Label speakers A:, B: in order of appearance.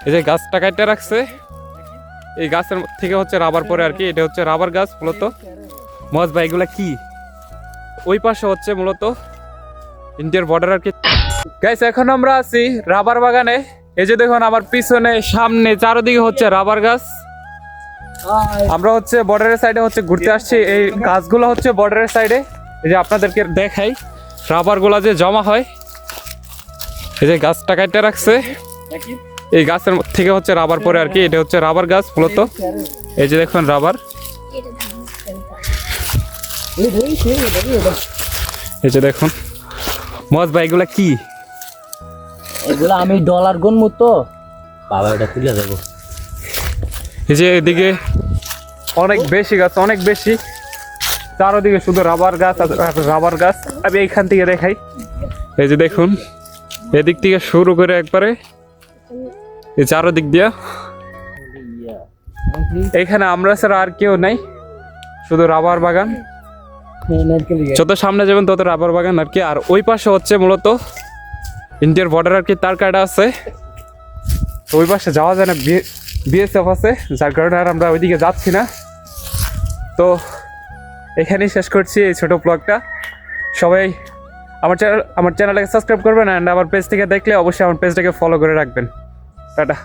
A: এই যে গাছটা কাটতে রাখছে, এই গাছের থেকে হচ্ছে রাবার পরে আর কি। এটা হচ্ছে রাবার গাছ মূলত। মজ ভাই এগুলা কি? ওই পাশে হচ্ছে মূলত ইন্ডিয়ার বর্ডার আর কি। গাইস এখন আমরা আছি রাবার বাগানে। এই যে দেখুন আমার পিছনে সামনে চারদিকে হচ্ছে রাবার গাছ। আমরা হচ্ছে বর্ডারের সাইডে হচ্ছে ঘুরতে আসছি। এই গাছগুলো হচ্ছে বর্ডারের সাইডে। এই যে আপনাদেরকে দেখাই রাবার গুলা যে জমা হয়। এই যে গাছটা কাটতে রাখছে, এই গাছের থেকে হচ্ছে রাবার পরে আর কি। এটা হচ্ছে রাবার গাছ মূলত। এই যে দেখুন রাবার। এই যে দেখুন মজ ভাই এগুলা কি?
B: এগুলো আমি ডলার গুনবো তো বাবা, এটা তুলে দেবো।
A: এই যে এদিকে অনেক বেশি গাছ, অনেক বেশি, চারদিকে শুধু রাবার গাছ আর রাবার গাছ। আমি এইখান থেকে দেখাই। এই যে দেখুন এদিক থেকে শুরু করে একবারে এই চারদিক দিয়া। এখানে আমরা ছাড়া আর কেউ নাই, শুধু রাবার বাগান। যত সামনে যাবেন তত রাবার বাগান আর কি। আর ওই পাশে হচ্ছে মূলত ইন্ডিয়ার বর্ডার আর কি, তার কাটা আছে। ওই পাশে যাওয়া যায় না, বিএসএফ আছে, যার কারণে আর আমরা ওইদিকে যাচ্ছি না। তো এখানেই শেষ করছি এই ছোট ব্লগটা। সবাই আমার চ্যানেলটাকে সাবস্ক্রাইব করবেন, অ্যান্ড আমার পেজ থেকে দেখলে অবশ্যই আমার পেজটাকে ফলো করে রাখবেন। টাটা।